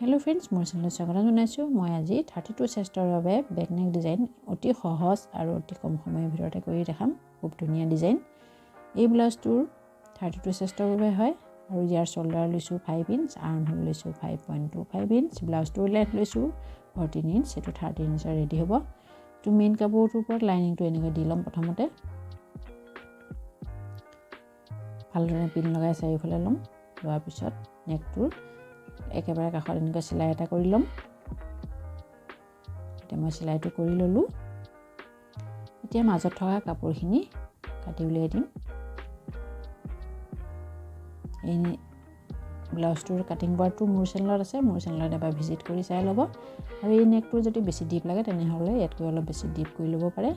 Hello friends मोर channel स्वागत जनाइছো মই আজি 32 চেষ্টৰ বাবে বেক নেক ডিজাইন অতি সহজ আৰু অতি কম সময়ৰ ভিতৰতে কৰি দেখাম খুব ধুনীয়া ডিজাইন এই ব্লাউজটোৰ 32 চেষ্টৰ বাবে হয় আৰু ইয়াৰ শোল্ডাৰ লৈছো 5 ইঞ্চ আৰ্ম হোল লৈছো 5.25 ইঞ্চ ব্লাউজটোৰ লেন্থ লৈছো 14 ইঞ্চ এটো 13 ইঞ্চৰ ৰেডি হ'ব তো মেইন কাপোৰটোৰ ওপৰত লাইনিংটো এনেকৈ দি লম প্ৰথমতে ভালদৰে পিন লগাই চাৰিওফালে লম লোৱাৰ পিছত নেকটোৰ একেবাৰে কাষত এনেকৈ সিলাই এটা কৰি লম এতিয়া মই সিলাইটো কৰি ললো এতিয়া মাজত থকা কাপোৰখিনি কাটি উলিয়াই দিম এই ব্লাউজটোৰ কাটিং বোৰ্ডটো মোৰ চেনেলত আছে মোৰ চেনেলত এবাৰ ভিজিট কৰি চাই ল'ব আৰু এই নেকটো যদি বেছি ডিপ লাগে তেনেহলে ইয়াতকৈ অলপ বেছি ডিপ কৰি ল'ব পাৰে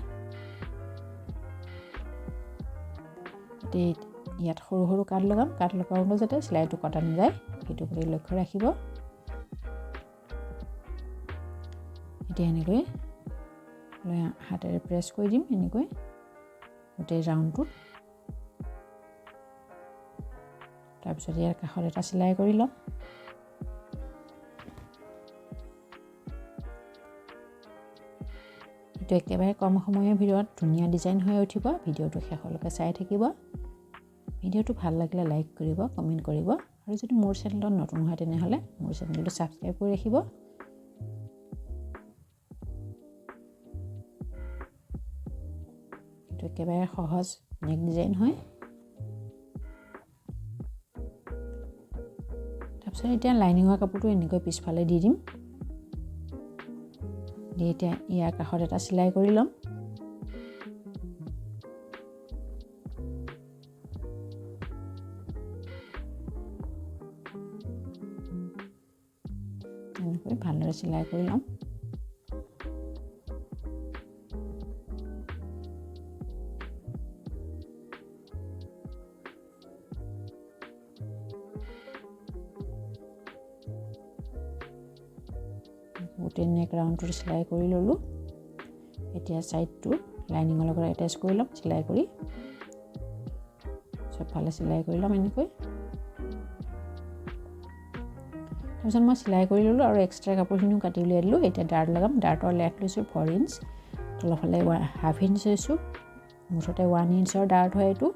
ইয়াত সৰু সৰু কাট লগাম কাট লগাওঁতে যাতে সিলাইটো কটা নাযায় সেইটো কৰি লক্ষ্য ৰাখিব এতিয়া এনেকৈ হাতেৰে প্ৰেছ কৰি দিম এনেকৈ গোটেই ৰাউণ্ডটো তাৰপিছত ইয়াৰ কাষত এটা সিলাই কৰি লম এইটো একেবাৰে কম সময়ৰ ভিতৰত ধুনীয়া ডিজাইন হৈ উঠিব ভিডিওটো শেষলৈকে চাই থাকিব ভিডিওটো ভাল লাগিলে লাইক কৰিব কমেন্ট কৰিব আৰু যদি মোৰ চেনেলত নতুন হয় তেনেহলে মোৰ চেনেলটো সাবস্ক্ৰাইব কৰি ৰাখিব এইটো একেবাৰে সহজ নেক ডিজাইন হয় তাৰপিছত এতিয়া লাইনিঙৰ কাপোৰটো এনেকৈ পিছফালে দি দিম দি এতিয়া ইয়াৰ কাষত এটা সিলাই কৰি লম এনেকৈ ভালদৰে সিলাই কৰি লম গোটেই নেক ৰাউণ্ডটো সিলাই কৰি ললো এতিয়া সাইডটো লাইনিঙৰ লগত এটাচ কৰি লম সিলাই কৰি সবফালে সিলাই কৰি লম এনেকৈ তাৰপিছত মই সিলাই কৰি ললো আৰু এক্সট্ৰা কাপোৰখিনিও কাটি উলিয়াই দিলো এতিয়া ডাৰ্ট লগাম ডাৰ্টৰ লেন্থ লৈছো 4 ইঞ্চ তলফালে হাফ ইঞ্চ লৈছো মুঠতে 1 ইঞ্চৰ ডাৰ্ট হয় এইটো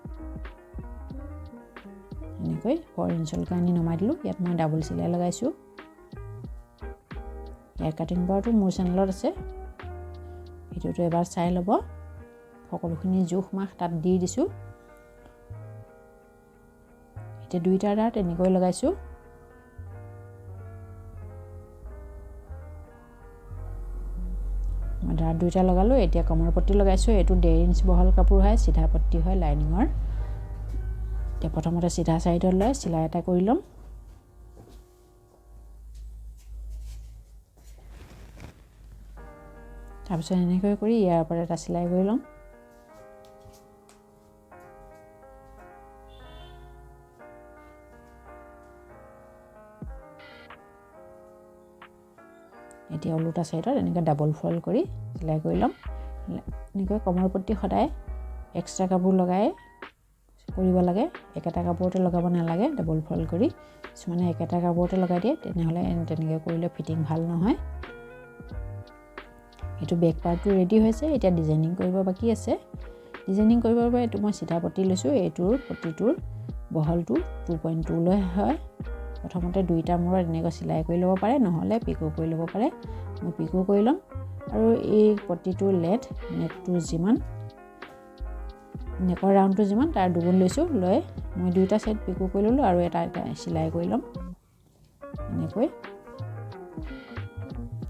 এনেকৈ 4 ইঞ্চলৈকে আনি নমাই দিলো ইয়াত মই ডাবল সিলাই লগাইছো ইয়াৰ কাটিং বোৰ্ডটো মোৰ চেনেলত আছে ভিডিওটো এবাৰ চাই ল'ব সকলোখিনি জোখ মাখ তাত দি দিছো এতিয়া দুইটা ডাৰ্ট এনেকৈ লগাইছো ডাৰ্ট দুইটা লগালো এতিয়া কমৰ পট্টি লগাইছো এটো 1.5 ইঞ্চ বহল কাপোৰ হয় সিধা পট্টি হয় লাইনিঙৰ এতিয়া প্ৰথমতে সিধা সাইডৰ লৈ সিলাই এটা কৰি লম তাৰপিছত এনেকৈ কৰি ইয়াৰ ওপৰত এটা সিলাই কৰি লম এতিয়া ওলোটা সাইডত এনেকৈ ডাবল ফল্ড কৰি সিলাই কৰি লম এনেকৈ কমৰ পট্টি সদায় এক্সট্ৰা কাপোৰ লগাই কৰিব লাগে একেটা কাপোৰতে লগাব নালাগে ডাবল ফল্ড কৰি মানে একেটা কাপোৰতে লগাই দিয়ে তেনেহলে তেনেকৈ কৰিলে ফিটিং ভাল নহয় এটো বেক পাৰ্টটো ৰেডি হৈছে এতিয়া ডিজাইনিং কৰিব বাকি আছে ডিজাইনিং কৰিবৰ বাবে এটো মই সিধা পট্টি লৈছো এটোৰ পট্টিটোৰ বহলটো 2.2 লৈ হয় প্ৰথমতে দুইটা মূৰত এনেকৈ সিলাই কৰি ল'ব পাৰে নহলে পিকো কৰি ল'ব পাৰে মই পিকো কৰি লম আৰু এই পট্টিটোৰ লেন্থ নেকটো যিমান নেকৰ ৰাউণ্ডটো যিমান তাৰ দুগুণ লৈছো লৈ মই দুইটা সাইড পিকো কৰি ললো আৰু এটা সিলাই কৰি লম এনেকৈ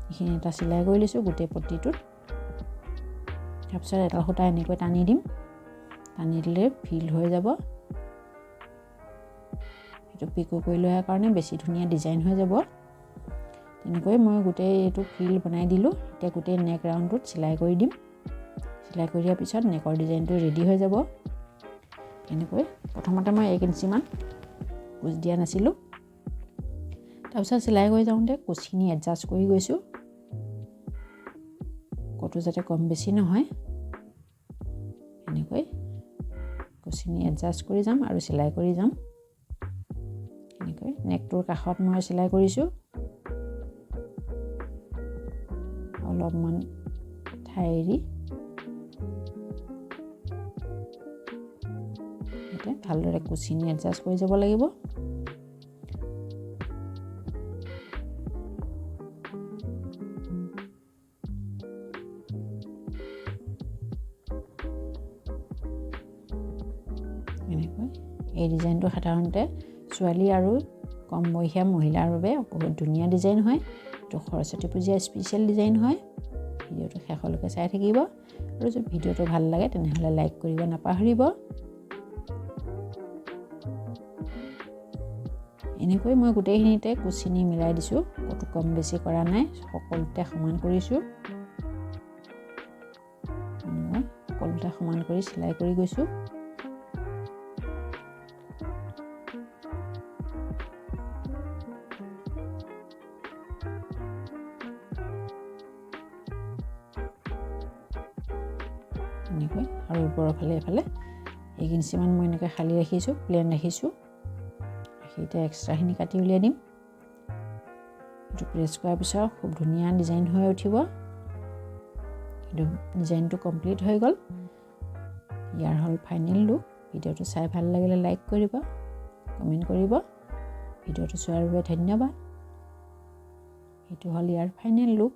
এইখিনি এটা সিলাই কৰি লৈছো গোটেই পট্টিটোত তাৰপিছত এটা সূতা এনেকৈ টানি দিম টানি দিলে ফিল হৈ যাব এটো পিকো কৰি লোৱাৰ কাৰণে বেছি ধুনীয়া ডিজাইন হৈ যাব তেনেকৈ মই গোটেই এটো ফিল বনাই দিলো এতিয়া গোটেই নেক ৰাউণ্ডটোত সিলাই কৰি দিম সিলাই কৰি দিয়াৰ পিছত নেকৰ ডিজাইনটো ৰেডি হৈ যাব এনেকৈ প্ৰথমতে মই 1 ইঞ্চি মান কুচ দিয়া নাছিলো তাৰপিছত সিলাই কৰি যাওঁতে কুচখিনি এডজাস্ট কৰি গৈছো কটো যাতে কম বেছি নহয় এনেকৈ কুচখিনি এডজাস্ট কৰি যাম আৰু সিলাই কৰি যাম এনেকৈ নেকটোৰ কাষত মই সিলাই কৰিছো অলপমান ঠাই এৰি এটা ভালদৰে কুচিনি এডজাষ্ট কৰি যাব লাগিব। এনেকৈ এই ডিজাইনটো সাধাৰণতে ছোৱালী আৰু কম বয়সীয়া মহিলাৰ বাবে বহুত ধুনীয়া ডিজাইন হয়। এইটো সৰস্বতী পূজাৰ স্পেচিয়েল ডিজাইন হয়। ভিডিঅ'টো শেষলৈকে চাই থাকিব আৰু যদি ভিডিঅ'টো ভাল লাগে তেনেহ'লে লাইক কৰিব নাপাহৰিব। এনেকৈ মই গোটেইখিনিতে কুচিনি মিলাই দিছোঁ, ক'তো কম বেছি কৰা নাই, সকলোতে সমান কৰিছোঁ। সকলোতে সমান কৰি চিলাই কৰি গৈছোঁ। এনেকৈ আৰু ওপৰৰ ফালে এফালে 1 ইঞ্চিমান মই এনেকৈ খালী ৰাখিছোঁ, প্লেন ৰাখিছোঁ। এতিয়া এক্সট্ৰাখিনি কাটি উলিয়াই দিম। এইটো প্ৰেছ কৰাৰ পিছত খুব ধুনীয়া ডিজাইন হৈ উঠিব। এইটো ডিজাইনটো কমপ্লিট হৈ গ'ল। ইয়াৰ হ'ল ফাইনেল লুক। ভিডিঅ'টো চাই ভাল লাগিলে লাইক কৰিব, কমেণ্ট কৰিব। ভিডিঅ'টো চোৱাৰ বাবে ধন্যবাদ। এইটো হ'ল ইয়াৰ ফাইনেল লুক।